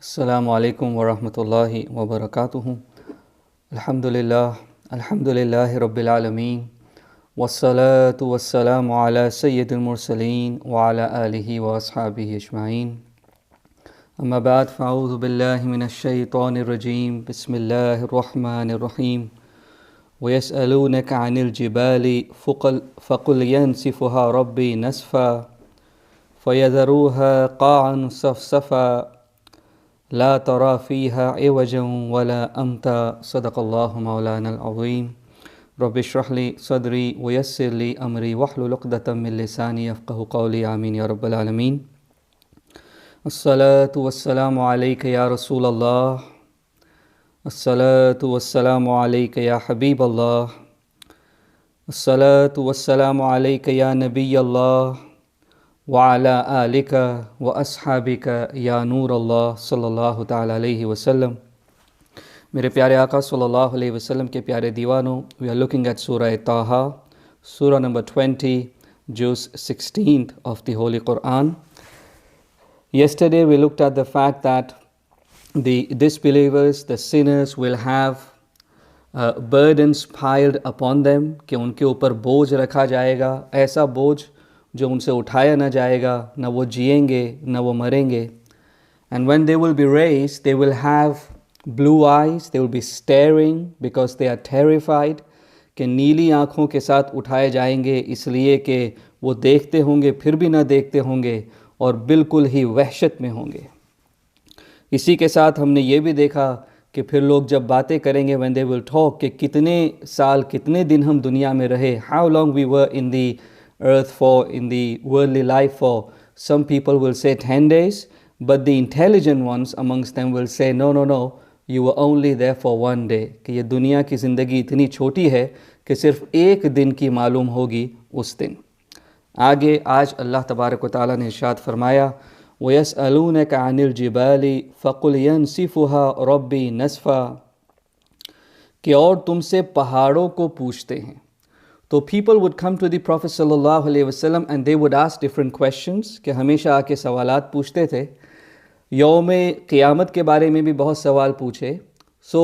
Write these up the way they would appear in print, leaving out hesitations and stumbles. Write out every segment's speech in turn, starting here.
अस्सलामु अलैकुम वरहमतुल्लाहि वबरकातुहू। अल्हम्दुलिल्लाहि रब्बिल आलमीन वस्सलातु वस्सलामु अला सय्यिदिल मुरसलीन व अला आलिहि व अस्हाबिहि अजमाइन। अम्मा बाद फ़अऊज़ु बिल्लाहि मिनश शैतानिर रजीम। बिस्मिल्लाहिर रहमानिर रहीम। वयस्अलूनका अनिल जिबालि फ़क़ुल यंसिफ़ुहा रब्बी नस्फ़ा फ़यज़रूहा क़ाअन सफ़सफ़ा ला तरा फ़ीहा इवजन वला अम्ता। सदक़ल्लाहु मौलानल अज़ीम। रब्बि इश्रह ली सदरी वयस्सिर ली अमरी वहलुल उक़दतम मिन लिसानी यफ़क़हू क़ौली। आमीन या रब्बल आलमीन। अस्सलातु वस्सलामु अलैका या रसूलल्लाह, अस्सलातु वस्सलामु अलैका या हबीबल्लाह, अस्सलातु वस्सलामु अलैका या नबियल्लाह व अला आलिका व अस्हाबिका या नूर अल्लाह सल्लल्लाहु तआला अलैहि वसल्लम। मेरे प्यारे आका सल्लल्लाहु अलैहि वसल्लम के प्यारे दीवानों, वी आर लुकिंग एट सूरह ताहा, surah number 20, juz 16th of the Holy Quran. Yesterday we looked at the fact that the disbelievers, the sinners will have burdens piled upon them, कि उनके ऊपर बोझ रखा जाएगा, ऐसा बोझ जो उनसे उठाया ना जाएगा, ना वो जिएंगे ना वो मरेंगे. And when they will be raised, they will have blue eyes, they will be staring because they are terrified, कि नीली आँखों के साथ उठाए जाएंगे इसलिए कि वो देखते होंगे फिर भी ना देखते होंगे और बिल्कुल ही वहशत में होंगे. इसी के साथ हमने ये भी देखा कि फिर लोग जब बातें करेंगे, when they will talk, कि कितने साल कितने दिन हम दुनिया में रहे, how long we were in the earth for, in the worldly life for. Some people will say 10 days, but the intelligent ones amongst them will say no, you were only there for 1 day, कि ये दुनिया की ज़िंदगी इतनी छोटी है कि सिर्फ एक दिन की मालूम होगी उस दिन. आगे आज अल्लाह तबारक व तआला ने इरशाद फरमाया, वयस्अलूनका अनिल जिबालि फ़क़ुल यंसिफ़ुहा रब्बी नस्फ़ा, कि और तुमसे पहाड़ों को पूछते हैं. तो people would come to the Prophet sallallahu alaihi wasallam and they would ask different questions, कि हमेशा आके सवालात पूछते थे. यौम क़ियामत के बारे में भी बहुत सवाल पूछे. So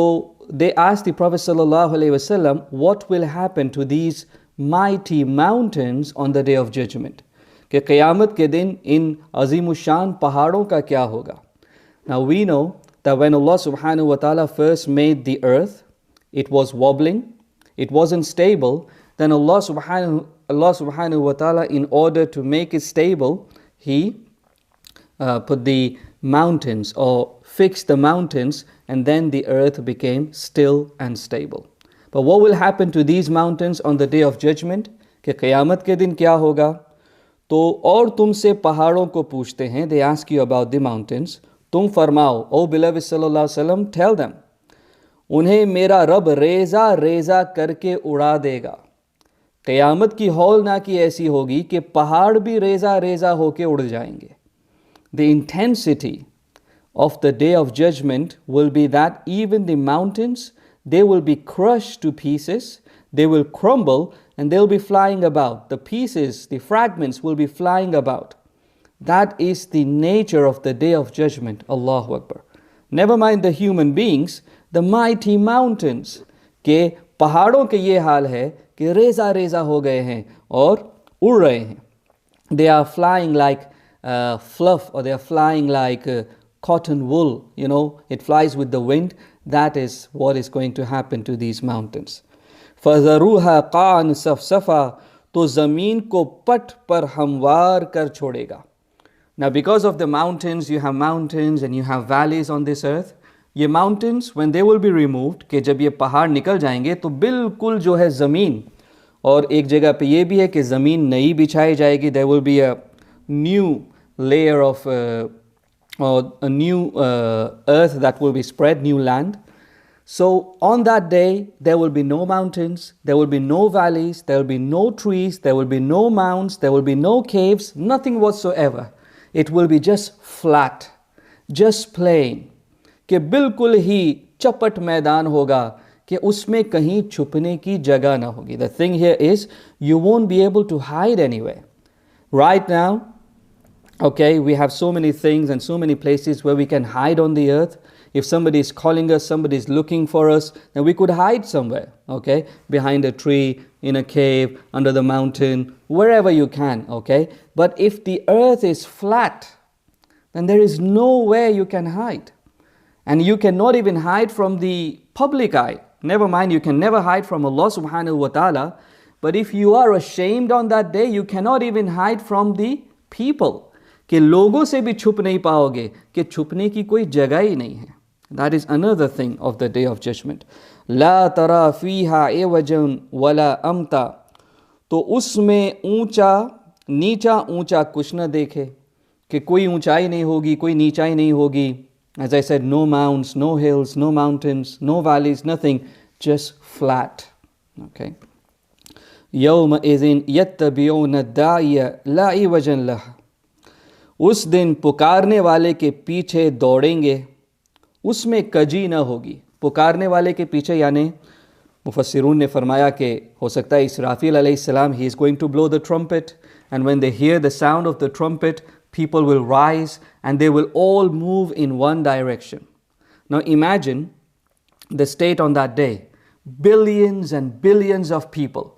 they asked the Prophet sallallahu alaihi wasallam, what will happen to these mighty mountains on the day of judgment, कि क़ियामत के दिन इन अज़ीमुशान पहाड़ों का क्या होगा. Now we know that when Allah subhanahu wa ta'ala first made the earth, it was wobbling, it wasn't stable. Then Allah subhanahu wa ta'ala, in order to make it stable, He put the mountains or fixed the mountains, and then the earth became still and stable. But what will happen to these mountains on the day of judgment, कि क़यामत के दिन क्या होगा. तो और तुमसे पहाड़ों को पूछते हैं, they ask you about the mountains. तुम फरमाओ, O beloved sallallahu alaihi wasallam, tell them, उन्हें मेरा रब रेज़ा रेज़ा करके उड़ा देगा. क़यामत की हौलनाकी ऐसी होगी कि पहाड़ भी रेज़ा रेज़ा होके उड़ जाएंगे. The intensity of the day of judgment will be that even the mountains, they will be crushed to pieces, they will crumble and they'll be flying about. The pieces, the fragments will be flying about. That is the nature of the day of judgment. Allahu Akbar. Never mind the human beings, the mighty mountains, के पहाड़ों के ये हाल है कि Reza Reza हो गए हैं और उड़ रहे हैं. They are flying like fluff, or they are flying like cotton wool, it flies with the wind. That is what is going to happen to these mountains. فَذَرُوهَا قَاعًا سَفْسَفًا, तो ज़मीन को पट पर हमवार कर छोड़ेगा. Now because of the mountains, you have mountains and you have valleys on this earth. ये mountains, when they will be removed, कि जब ये पहाड़ निकल जाएंगे तो बिल्कुल जो है ज़मीन, और एक जगह पे ये भी है कि ज़मीन नई बिछाई जाएगी. There will be a new layer of or a new earth that will be spread, new land. So on that day there will be no mountains, there will be no valleys, there will be no trees, there will be no mounds, there will be no caves, nothing whatsoever. It will be just flat, just plain, कि बिल्कुल ही चपट मैदान होगा, कि उसमें कहीं छुपने की जगह ना होगी. The thing here is, you won't be able to hide anywhere. Right now Okay, we have so many things and so many places where we can hide on the earth. If somebody is calling us, somebody is looking for us, then we could hide somewhere, okay? Behind a tree, in a cave, under the mountain, wherever you can, okay? But if the earth is flat, then there is nowhere you can hide. And you cannot even hide from the public eye. Never mind, you can never hide from Allah subhanahu wa ta'ala. But if you are ashamed on that day, you cannot even hide from the people. कि लोगों से भी छुप नहीं पाओगे, कि छुपने की कोई जगह ही नहीं है. That is another thing of the day of judgment. ला तरा फीहा एवजन वला अमता. तो उसमें ऊंचा नीचा ऊंचा कुछ न देखे, कि कोई ऊंचाई नहीं होगी, कोई नीचाई नहीं होगी. As I said, no mounds, no hills, no mountains, no valleys, nothing, just flat. Okay. यौम इज़िन यत्तबिऊन दाइया ला इवजन लह. उस दिन पुकारने वाले के पीछे दौड़ेंगे, उसमें कजी न होगी. पुकारने वाले के पीछे यानी मुफस्सिरून ने फरमाया कि हो सकता है इसराफील अलैहिस्सलाम, he is going to blow the trumpet, and when they hear the sound of the trumpet, people will rise and they will all move in one direction. Now imagine the state on that day. Billions and billions of people,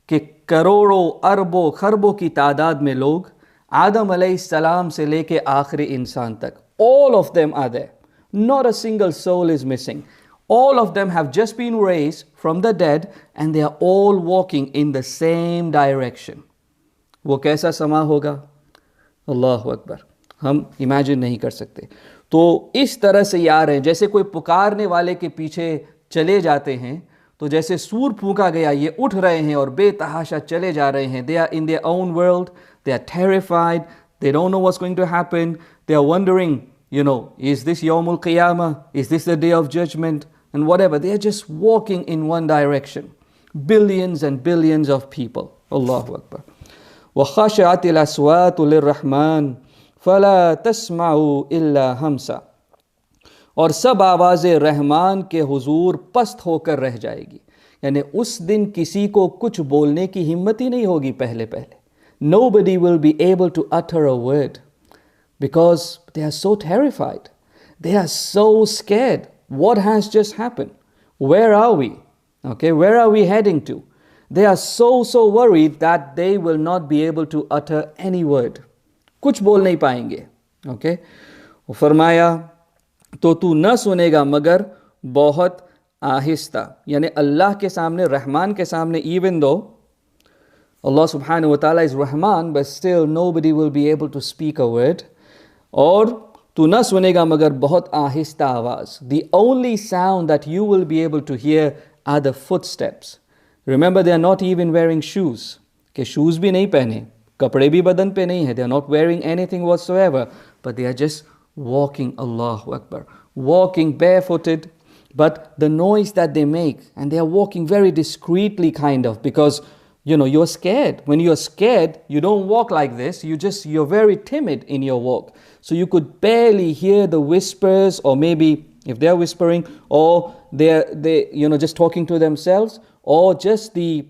कि करोड़ों अरबों खरबों की तादाद में लोग, आदम अलैहिस्सलाम से लेके आखिरी इंसान तक, all of them are there. Not a single soul is missing. All of them have just been raised from the dead and they are all walking in the same direction. वो कैसा समा होगा? अल्लाहु अकबर, हम इमेजिन नहीं कर सकते. तो इस तरह से यार हैं, जैसे कोई पुकारने वाले के पीछे चले जाते हैं, तो जैसे सूर फूंका गया, ये उठ रहे हैं और बेतहाशा चले जा रहे हैं. They are in their own world, they are terrified, they don't know what's going to happen, they are wondering, is this Yawmul Qiyamah, is this the day of judgment, and whatever. They are just walking in one direction. Billions and billions of people. Allahu Akbar. وَخَشَعَتِ الْأَصْوَاتُ لِلرَّحْمَنِ فَلَا تَسْمَعُوا إِلَّا هَمْسًا. और सब आवाज़ें रहमान के हुजूर पस्त होकर रह जाएगी. यानी उस दिन किसी को कुछ बोलने की हिम्मत ही नहीं होगी. पहले nobody will be able to utter a word because they are so terrified. They are so scared. What has just happened? Where are we? Okay, where are we heading to? They are so worried that they will not be able to utter any word. कुछ बोल नहीं पाएंगे. Okay, वो फरमाया तो तू न सुनेगा मगर बहुत आहिस्ता. यानी अल्लाह के सामने, रहमान के सामने, even though Allah subhanahu wa ta'ala is Rahman, but still nobody will be able to speak a word. और तू न सुनेगा मगर बहुत आहिस्ता आवाज़. The only sound that you will be able to hear are the footsteps. Remember, they are not even wearing shoes. कि shoes भी नहीं पहने, कपड़े भी बदन पे नहीं है. They are not wearing anything whatsoever, but they are just walking. Allahu Akbar, walking barefooted. But the noise that they make, and they are walking very discreetly kind of, because you're scared. When you're scared, you don't walk like this. You're very timid in your walk. So you could barely hear the whispers, or maybe if they're whispering, or they just talking to themselves, or just the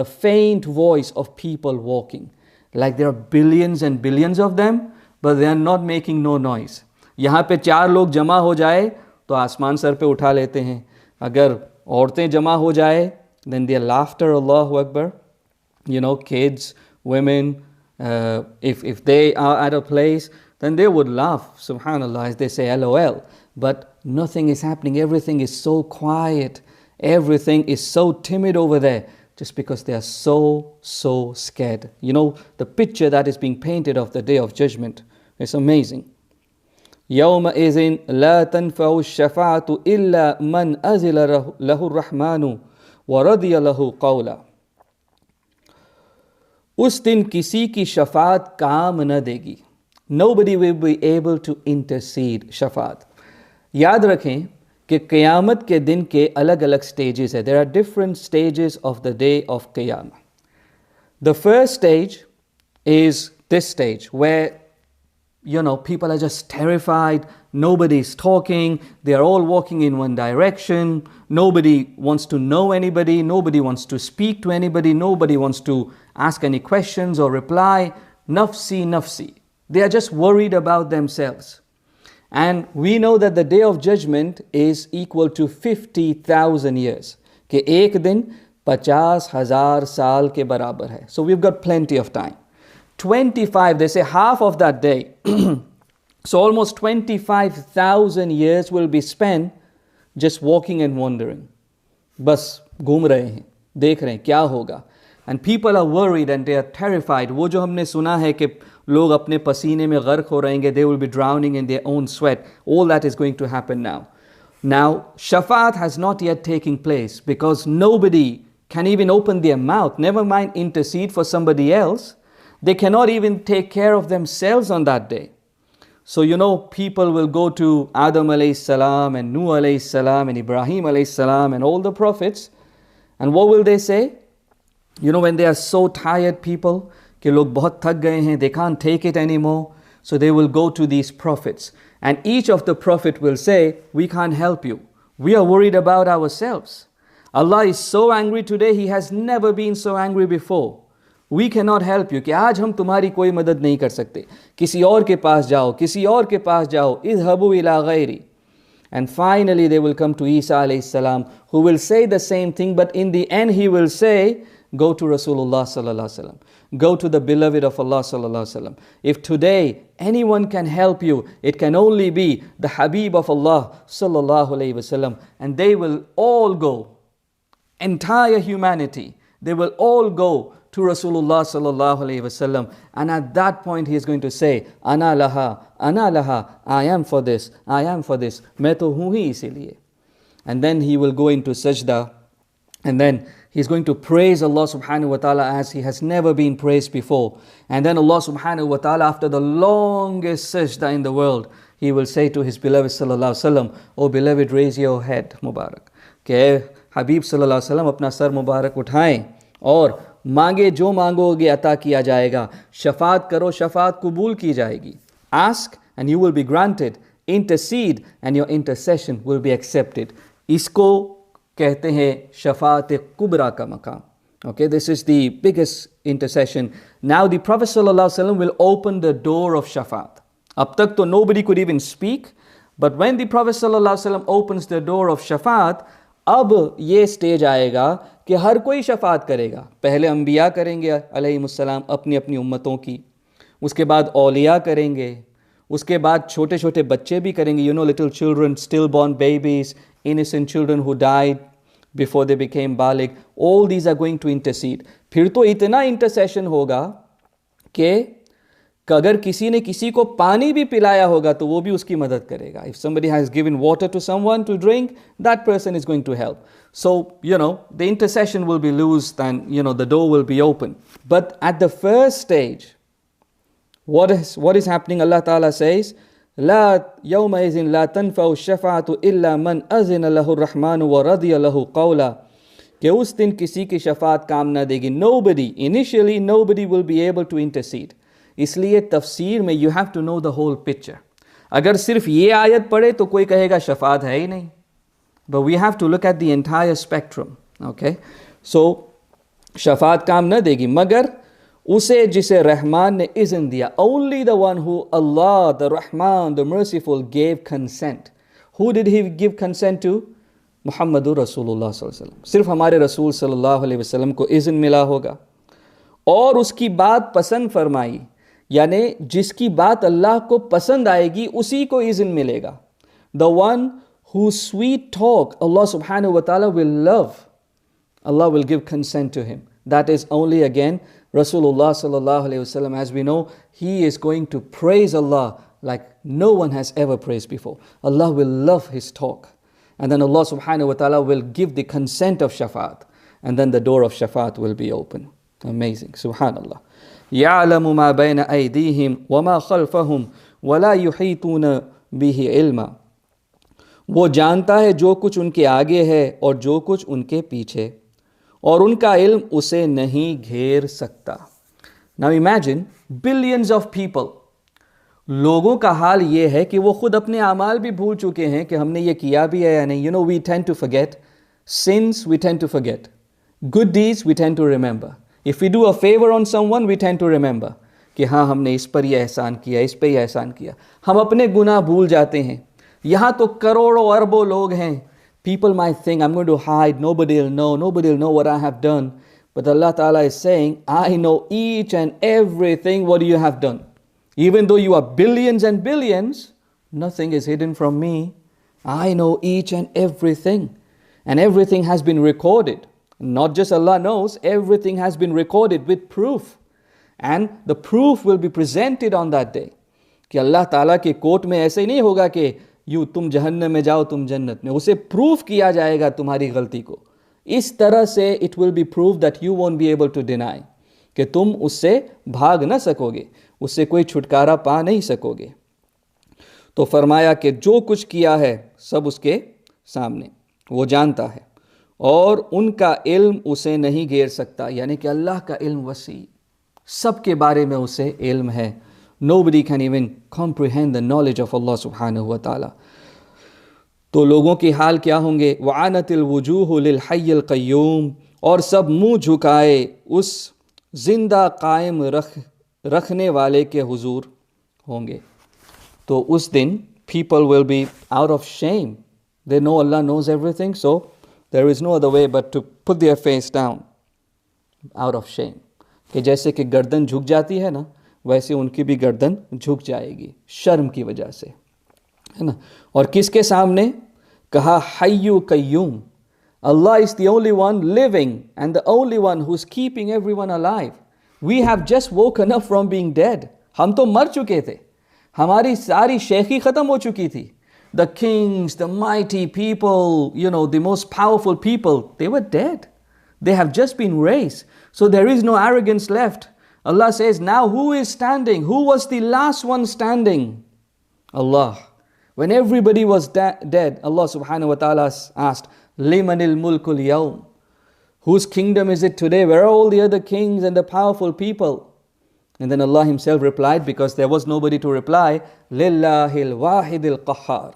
faint voice of people walking. Like there are billions and billions of them, but they are not making no noise. यहाँ पे 4 लोग जमा हो जाए तो आसमान sir पे उठा लेते हैं. अगर औरतें जमा हो जाए, then their laughter, Allahu Akbar, kids, women, if they are at a place, then they would laugh, subhanallah, as they say LOL. But nothing is happening. Everything is so quiet. Everything is so timid over there, just because they are so scared. The picture that is being painted of the day of judgment is amazing. يومئذ لا تنفع الشفاعة إلا من أذن له الرحمن ورضي له قولا. उस दिन किसी की शफात काम न देगी. Nobody will be able to intercede. Shafat. याद रखें कि क़यामत के दिन के अलग अलग stages है. There are different stages of the day of Qiyamah. The first stage is this stage where people are just terrified. Nobody is talking. They are all walking in one direction. Nobody wants to know anybody. Nobody wants to speak to anybody. Nobody wants to ask any questions or reply. Nafsi, nafsi. They are just worried about themselves. And we know that the day of judgment is equal to 50,000 years. कि एक दिन 50,000 साल के बराबर है. So we've got plenty of time. 25, they say half of that day. So almost 25,000 years will be spent just walking and wandering. बस घूम रहे हैं, देख रहे हैं क्या होगा. And people are worried and they are terrified. वो जो हमने सुना है कि लोग अपने पसीने में गर्क हो रहेंगे, they will be drowning in their own sweat. All that is going to happen now. Now, shafaat has not yet taken place because nobody can even open their mouth, never mind intercede for somebody else. They cannot even take care of themselves on that day. So, people will go to Adam alayhi salam and Nuh alayhi salam and Ibrahim alayhi salam and all the prophets. And what will they say? When they are so tired, people, कि लोग बहुत थक गए हैं, they can't take it anymore. So they will go to these prophets. And each of the prophet will say, we can't help you. We are worried about ourselves. Allah is so angry today, He has never been so angry before. We cannot help you. कि आज हम तुम्हारी कोई मदद नहीं कर सकते. किसी और के पास जाओ, किसी और के पास जाओ. इज़हबू इला Gary. And finally they will come to Isa alayhi salam, who will say the same thing, but in the end he will say, go to Rasulullah sallallahu alaihi wasallam. Go to the beloved of Allah sallallahu alaihi wasallam. If today anyone can help you, it can only be the Habib of Allah sallallahu alaihi wasallam. And they will all go, entire humanity, they will all go to Rasulullah sallallahu alaihi wasallam. And at that point he is going to say, Ana laha, I am for this, I am for this. Main to hu hi isiliye. And then he will go into sajda. And then he's going to praise Allah subhanahu wa ta'ala as he has never been praised before. And then Allah subhanahu wa ta'ala, after the longest sajda in the world, he will say to his beloved sallallahu alaihi wasallam, oh beloved, raise your head Mubarak. कि Habib sallallahu alaihi wasallam अपना sir मुबारक उठाएं और मांगे जो मांगोगे अता किया जाएगा. शफात करो, शफात कबूल की जाएगी. Ask and you will be granted. Intercede and your intercession will be accepted. इसको कहते हैं शफात कुबरा का मकाम. Okay, this is the biggest intercession. Now the Prophet sallallahu alaihi wasallam will open the door of shafaat. Ab tak to nobody could even speak, but when the Prophet sallallahu alaihi wasallam opens the door of shafaat, अब ये stage आएगा कि हर कोई शफात करेगा. पहले अंबिया करेंगे अलैहिमुस्सलाम अपनी अपनी उम्मतों की, उसके बाद औलिया करेंगे, उसके बाद छोटे छोटे बच्चे भी करेंगे. Little children, stillborn babies, innocent children who died before they became baligh. All these are going to intercede. फिर तो इतना intercession होगा कि अगर किसी ने किसी को पानी भी पिलाया होगा तो वो भी उसकी मदद करेगा. If somebody has given water to someone to drink, that person is going to help. So, the intercession will be loosed and, the door will be open. But at the first stage, what is happening? Allah Ta'ala says, لا يومئذ لا تنفع الشفاعة إلا من أذن له الرحمن ورضي له قولا. कि उस दिन किसी की शफात काम ना देगी. Initially nobody will be able to intercede. इसलिए तफसीर में you have to know the whole picture. अगर सिर्फ ये आयत पढ़े तो कोई कहेगा शफात है ही नहीं. But we have to look at the entire spectrum. Okay? So, Shafat काम ना देगी मगर उसे जिसे रहमान ने इज़्न दिया. Only the one who Allah, the Rahman, the Merciful, gave consent. Who did He give consent to? Muhammadur Rasulullah sallallahu alaihi wasallam. सिर्फ हमारे रसूल सल्लल्लाहु अलैहि वसल्लम को इज़्न मिला होगा और उसकी बात पसंद फरमाई. यानी जिसकी बात अल्लाह को पसंद आएगी उसी को इज़्न मिलेगा. The one whose sweet talk Allah subhanahu wa ta'ala will love, Allah will give consent to him. That is only again Rasulullah sallallahu alayhi wasallam. As we know, he is going to praise Allah like no one has ever praised before. Allah will love his talk. And then Allah subhanahu wa ta'ala will give the consent of shafaat. And then the door of shafaat will be open. Amazing. Subhanallah. يَعْلَمُ مَا بَيْنَ أَيْدِيهِمْ وَمَا خَلْفَهُمْ وَلَا يُحِيطُونَ بِهِ عِلْمًا. वो जानता है जो कुछ उनके आगे है और जो कुछ उनके पीछे और उनका इल्म उसे नहीं घेर सकता. Now imagine billions of people. लोगों का हाल ये है कि वो खुद अपने आमाल भी भूल चुके हैं कि हमने ये किया भी है या नहीं. We tend to forget. Sins we tend to forget. Good deeds we tend to remember. If we do a favor on someone, we tend to remember. कि हाँ हमने इस पर ये एहसान किया, इस पर ये एहसान किया। हम अपने गुनाह भूल जाते हैं। यहाँ तो करोड़ों अरबों लोग हैं। People might think I'm going to hide, nobody will know what I have done. But Allah Ta'ala is saying, I know each and everything what you have done. Even though you are billions and billions, nothing is hidden from me. I know each and everything. And everything has been recorded. Not just Allah knows, everything has been recorded with proof. And the proof will be presented on that day. कि अल्लाह ताला के court में ऐसे ही नहीं होगा कि यूँ तुम जहन्नम में जाओ तुम जन्नत में, उसे प्रूफ किया जाएगा तुम्हारी गलती को। इस तरह से it will be proof that you won't be able to deny, कि तुम उससे भाग ना सकोगे, उससे कोई छुटकारा पा नहीं सकोगे। तो फरमाया कि जो कुछ किया है सब उसके सामने, वो जानता है और उनका इल्म उसे नहीं घेर सकता। यानी कि अल्लाह का इल्म वसी, सबके बारे में उसे इल्म है। Nobody can even comprehend the knowledge of Allah subhanahu wa ta'ala. तो लोगों के हाल क्या होंगे? वआनतिल वुजूह लिल हय्यिल क़य्यूम, और सब मुंह झुकाए उस जिंदा कायम रखने वाले के हुजूर होंगे। तो उस दिन people will be out of shame. They know Allah knows everything, so there is no other way but to put their face down out of shame. कि जैसे कि गर्दन झुक जाती है ना, वैसे उनकी भी गर्दन झुक जाएगी शर्म की वजह से, है ना। और किसके सामने? कहा हय्यु Qayyum, Allah is the only one living and the only one who's keeping everyone alive. We have just woken up from being dead. हम तो मर चुके थे, हमारी सारी शेखी ख़त्म हो चुकी थी। The kings, the mighty people, the most powerful people, they were dead. They have just been raised. So there is no arrogance left. Allah says, now who is standing? Who was the last one standing? Allah. When everybody was dead, Allah subhanahu wa ta'ala asked, Limanil mulkul yawm. Whose kingdom is it today? Where are all the other kings and the powerful people? And then Allah Himself replied, because there was nobody to reply, Lillahil wahidil qahhar.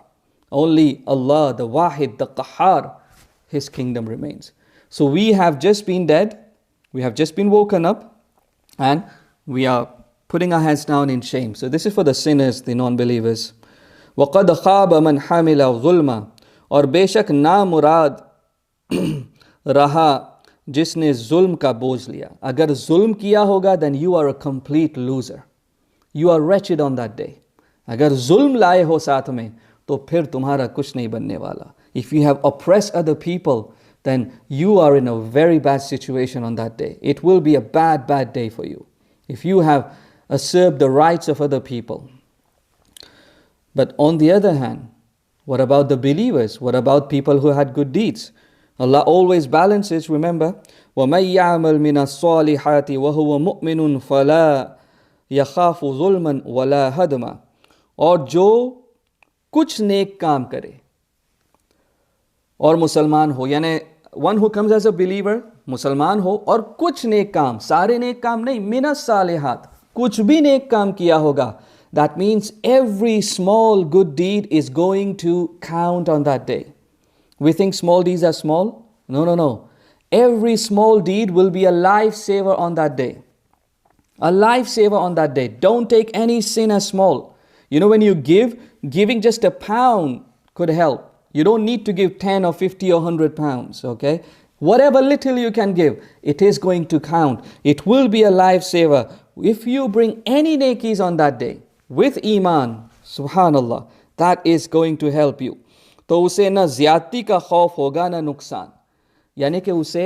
Only Allah, the Wahid, the Qahhar, His kingdom remains. So we have just been dead, we have just been woken up, and we are putting our heads down in shame. So this is for the sinners, the non-believers. وَقَدْ خَابَ مَنْ حَمِلَ ظُلْمًا, और बेशक नामुराद रहा जिसने जुल्म का बोझ लिया। अगर जुल्म किया होगा, then you are a complete loser. You are wretched on that day. अगर जुल्म लाए हो साथ में, तो फिर तुम्हारा कुछ नहीं बनने वाला. If you have oppressed other people, then you are in a very bad situation on that day. It will be a bad, bad day for you if you have usurped the rights of other people. But on the other hand, what about the believers? What about people who had good deeds? Allah always balances, remember, وَمَنْ يَعْمَلْ مِنَ الصَّالِحَاتِ وَهُوَ مُؤْمِنٌ فَلَا يَخَافُ ظُلْمًا وَلَا هَدْمًا. और जो कुछ नेक काम करे और मुसलमान हो, यानी one who comes as a believer, मुसलमान हो और कुछ नेक काम, सारे नेक काम नहीं, मिनस सालिहात, कुछ भी नेक काम किया होगा, that means every small good deed is going to count on that day. We think small deeds are small. No. Every small deed will be a lifesaver on that day. A lifesaver on that day. Don't take any sin as small. When you giving just a pound could help. You don't need to give 10 or 50 or 100 pounds, okay? Whatever little you can give, it is going to count. It will be a lifesaver. If you bring any nekis on that day, with iman, subhanallah, that is going to help you. तो उसे ना ज़्यादती का खौफ होगा ना नुकसान, यानी कि उसे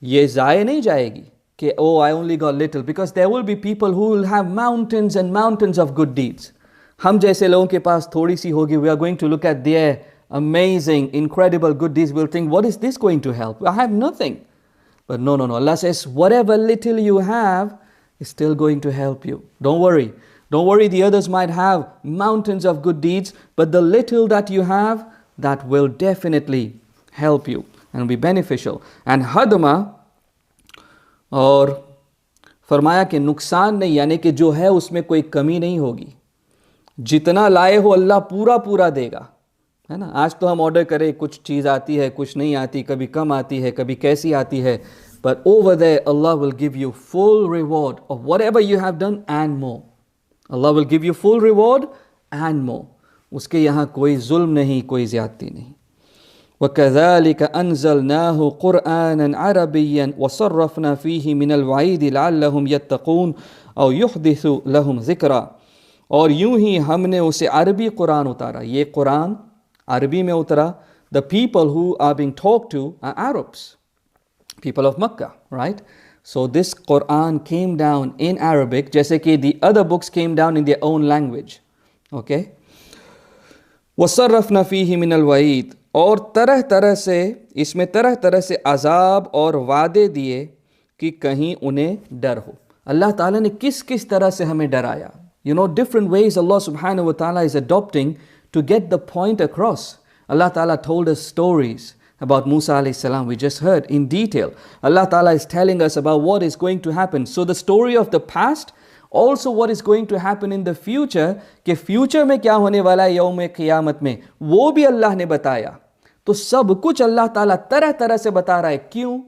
ये ज़ाय नहीं जाएगी कि I only got little, because there will be people who will have mountains and mountains of good deeds. हम जैसे लोगों के पास थोड़ी सी होगी, we are going to look at their amazing, incredible good deeds, we'll think, what is this going to help? I have nothing. But no. Allah says, whatever little you have is still going to help you. Don't worry, the others might have mountains of good deeds, but the little that you have, that will definitely help you and be beneficial. And hadma, और फरमाया कि नुकसान नहीं, यानी कि जो है उसमें कोई कमी नहीं होगी। जितना लाए हो अल्लाह पूरा देगा, है ना। आज तो हम ऑर्डर करें, कुछ चीज़ आती है, कुछ नहीं आती, कभी कम आती है, कभी कैसी आती है, But over there, Allah will give you full reward of whatever you have done and more. Allah will give you full reward and more. उसके यहाँ कोई जुल्म नहीं, कोई ज़्यादती नहीं. وَكَذَلِكَ أَنزَلْنَاهُ قُرْآنًا عَرَبِيًّا وَصَرَّفْنَا فِيهِ مِنَ الْوَعِيدِ لَعَلَّهُمْ يَتَّقُونَ أَوْ يُحْدِثُ لَهُمْ ذِكْرًا. और यूं ही हमने उसे अरबी कुरान उतारा. ये कुरान अरबी में उतरा. The people who are being talked to are Arabs, people of Makkah, right? So this Quran came down in Arabic, जैसे कि the other books came down in their own language. Okay? वَصَرَّفْنَا فِيهِ مِنَ الْوَعِيدِ. और तरह तरह से इसमें तरह तरह से अजाब और वादे दिए कि कहीं उन्हें डर हो. अल्लाह ताला ने किस किस तरह से हमें डराया. You know, different ways Allah subhanahu wa ta'ala is adopting to get the point across. Allah Ta'ala told us stories about Musa alayhi salam. We just heard in detail. Allah Ta'ala is telling us about what is going to happen. So the story of the past, also what is going to happen in the future, कि future में क्या होने वाला है यौम क़ियामत में, वो भी अल्लाह ने बताया. तो सब कुछ अल्लाह ताला तरह तरह से बता रहा है. क्यों?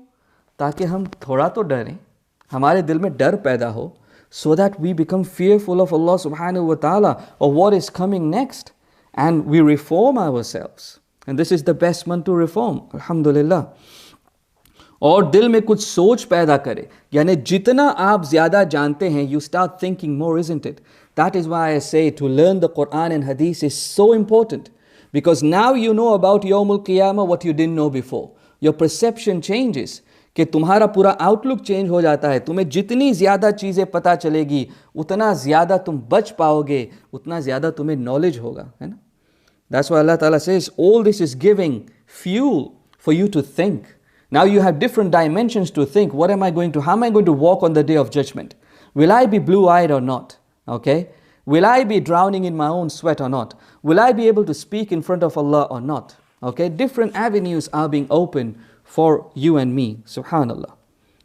ताकि हम थोड़ा तो डरें, हमारे दिल में डर पैदा हो, so that we become fearful of Allah subhanahu wa ta'ala of what is coming next. And we reform ourselves. And this is the best month to reform. Alhamdulillah. और दिल में कुछ सोच पैदा करे. यानी जितना आप ज़्यादा जानते हैं, you start thinking more, isn't it? That is why I say to learn the Quran and Hadith is so important. Because now you know about Yawmul Qiyamah what you didn't know before. Your perception changes. कि तुम्हारा पूरा outlook change हो जाता है. तुम्हें जितनी ज़्यादा चीज़ें पता चलेगी, उतना ज़्यादा तुम बच पाओगे, उतना ज़्यादा तुम्हें नॉलेज होगा, है ना? That's why Allah Ta'ala says, all this is giving fuel for you to think. Now you have different dimensions to think. How am I going to walk on the day of judgment? Will I be blue-eyed or not? Okay? Will I be drowning in my own sweat or not? Will I be able to speak in front of Allah or not? Okay? Different avenues are being opened for you and me. Subhanallah.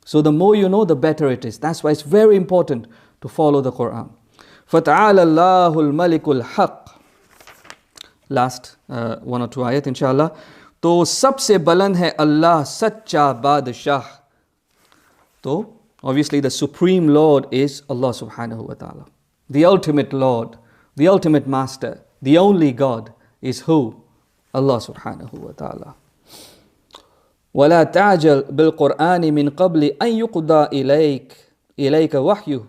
So the more you know, the better it is. That's why it's very important to follow the Quran. فَتَعَالَى اللَّهُ الْمَلِكُ الْحَقِّ. Last one or two ayat inshallah. तो सबसे बुलंद है अल्लाह सच्चा बादशाह. तो obviously the supreme Lord is Allah subhanahu wa ta'ala. The ultimate Lord, the ultimate master, the only God is who? Allah subhanahu wa ta'ala. وَلَا تَعْجَلْ بِالْقُرْآنِ مِنْ قَبْلِ أَنْ يُقْضَى إِلَيْكَ وَحْيُهُ.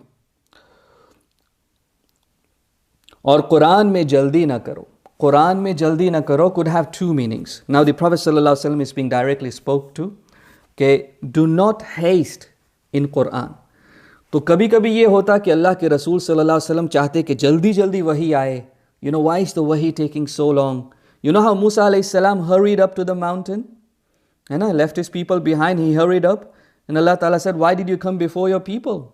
और कुरान में जल्दी ना करो. Quran में जल्दी ना करो could have two meanings. Now the Prophet sallallahu alaihi wasallam is being directly spoke to. कि do not haste in Quran. तो कभी कभी ये होता कि अल्लाह के रसूल सल्लल्लाहु अलैहि वसल्लम चाहते कि जल्दी जल्दी वही आए. You know, why is the wahi taking so long? You know how Musa alayhi salam hurried up to the mountain? And left his people behind, he hurried up. And Allah Ta'ala said, why did you come before your people?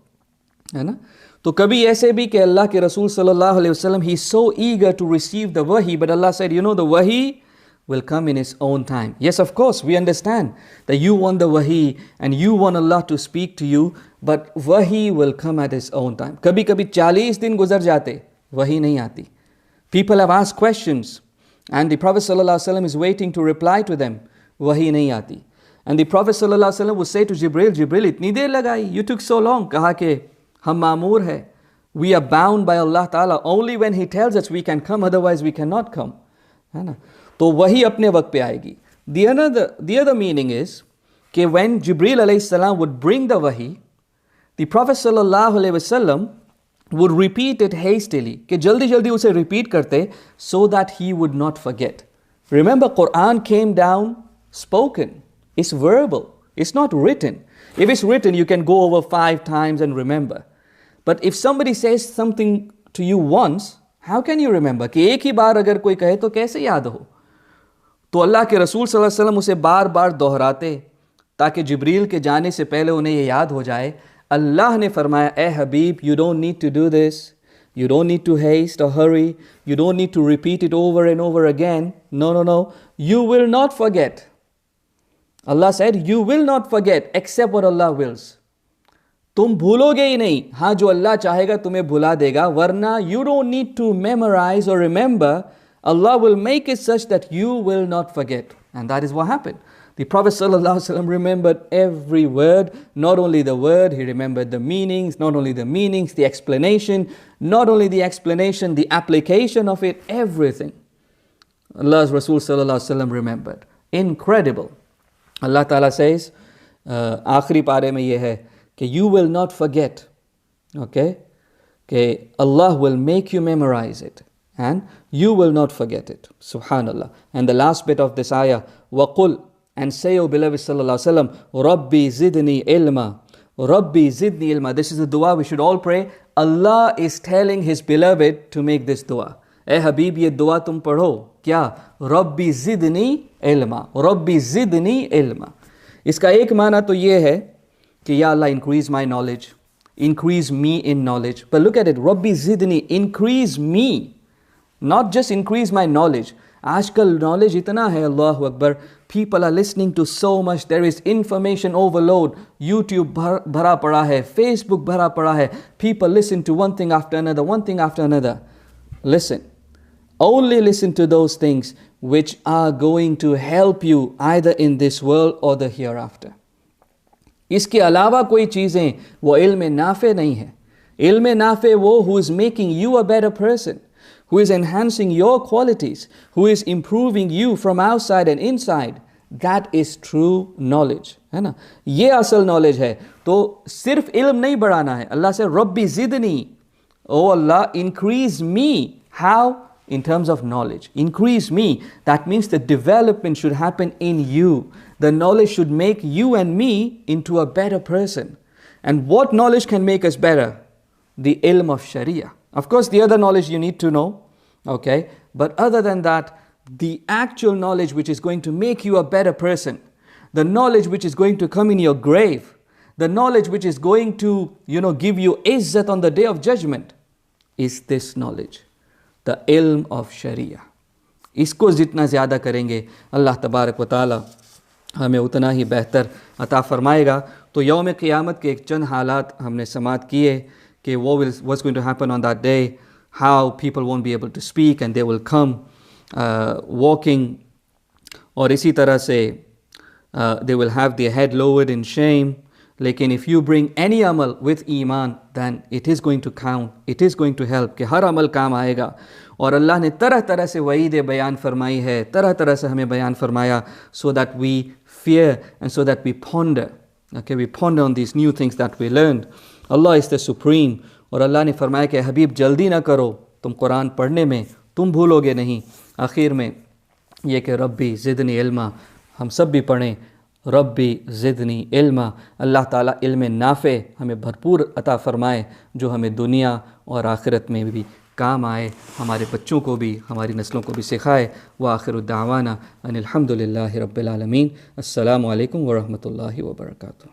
है ना? तो कभी ऐसे भी कि अल्लाह के रसूल सल्लल्लाहु अलैहि वसल्लम, he is so eager to receive the wahi, but Allah said, you know, the wahi will come in His own time. Yes, of course, we understand that you want the wahi and you want Allah to speak to you, but wahi will come at His own time. कभी कभी 40 दिन गुजर जाते, wahi नहीं आती. People have asked questions and the Prophet sallallahu alaihi wasallam is waiting to reply to them. Wahi नहीं आती. And the Prophet sallallahu alaihi wasallam would say to Jibril, Jibril, इतनी देर लगाई, you took so long. कहा कि हम मामूर है. We are bound by Allah Ta'ala. Only when He tells us we can come, otherwise we cannot come. है ना? तो वही अपने वक्त पे आएगी. The other meaning is कि when Jibril alayhi salam would bring the wahi, the Prophet sallallahu alaihi wasallam would repeat it hastily. कि जल्दी जल्दी उसे repeat करते so that he would not forget. Remember, Quran came down spoken. It's verbal. It's not written. If it's written, you can go over 5 times and remember. But if somebody says something to you once, how can you remember? कि एक ही बार अगर कोई कहे तो कैसे याद हो? तो अल्लाह के रसूल सल्लल्लाहु अलैहि वसल्लम उसे बार बार दोहराते ताकि जिब्रील के जाने से पहले उन्हें ये याद हो जाए. अल्लाह ने फरमाया, ए हबीब, you don't need to do this. You don't need to haste or hurry. You don't need to repeat it over and over again. No. You will not forget. Allah said, you will not forget except what Allah wills. तुम भूलोगे ही नहीं. हाँ, जो अल्लाह चाहेगा तुम्हें भुला देगा. वरना you don't need to memorize or remember. Allah will make it such that you will not forget. And that is what happened. The Prophet ﷺ remembered every word, not only the word, he remembered the meanings, not only the meanings, the explanation, not only the explanation, the application of it, everything. Allah's Rasul ﷺ remembered. Incredible. Allah Ta'ala says, आखिरी पारे में ये है कि you will not forget, okay? Okay, Allah will make you memorize it and you will not forget it. Subhanallah. And the last bit of this ayah, وَقُلْ, and say, O beloved sallallahu alaihi wasallam, Rabbi zidni ilma, Rabbi zidni ilma. This is the dua we should all pray. Allah is telling His beloved to make this dua. Eh Habib, ye dua tum padho. Kya? Rabbi zidni ilma, Rabbi zidni ilma. इसका एक माना तो ये है कि या Allah, increase my knowledge, increase me in knowledge. But look at it, Rabbi zidni, increase me, not just increase my knowledge. आजकल knowledge इतना है, Allahu Akbar. People are listening to so much. There is information overload. YouTube भरा पड़ा है, Facebook भरा पड़ा है. People listen to one thing after another, one thing after another. Listen. Only listen to those things which are going to help you either in this world or the hereafter. इसके अलावा कोई चीज़ें वो इल्म नाफ़े नहीं है. इल्म नाफ़े वो who is making you a better person, who is enhancing your qualities, who is improving you from outside and inside. That is true knowledge. है ना? ये असल knowledge है. तो सिर्फ इल्म नहीं बढ़ाना है. अल्लाह से रब्बी ज़िदनी, oh Allah, increase me. How? In terms of knowledge. Increase me. That means the development should happen in you. The knowledge should make you and me into a better person. And what knowledge can make us better? The ilm of Sharia. Of course, the other knowledge you need to know. Okay? But other than that, the actual knowledge which is going to make you a better person, the knowledge which is going to come in your grave, the knowledge which is going to, give you izzat on the day of judgment, is this knowledge. The ilm of Sharia. इसको जितना ज़्यादा करेंगे अल्लाह तबारक व ताला हमें उतना ही बेहतर अता फ़रमाएगा. तो यौम क़ियामत के एक चंद हालात हमने समात किए कि what's going to happen on that day, how people won't be able to speak and they will come walking, और इसी तरह से they will have their head lowered in shame. लेकिन if you bring any amal with Iman, then it is going to count, it is going to help, कि हर अमल काम आएगा. और अल्लाह ने तरह तरह से वईद बयान फरमाई है, तरह तरह से हमें बयान फरमाया, so that we fear and so that we ponder. Okay, we ponder on these new things that we learned. Allah is the supreme. और अल्लाह ने फरमाया कि हबीब जल्दी ना करो, तुम कुरान पढ़ने में तुम भूलोगे नहीं. आखिर में ये कि रब्बी ज़िदनी इल्मा, हम सब भी पढ़ें, रब्बी ज़िदनी इल्मा. अल्लाह ताला इल्म नाफ़े हमें भरपूर अता फ़रमाए, जो हमें दुनिया और आखिरत में भी काम आए, हमारे बच्चों को भी, हमारी नस्लों को भी सिखाए. व आखिरु दावाना अनिल हम्दुलिल्लाहि रब्बिल आलमीन. अस्सलामु अलैकुम व रहमतुल्लाहि व बरकातुहू.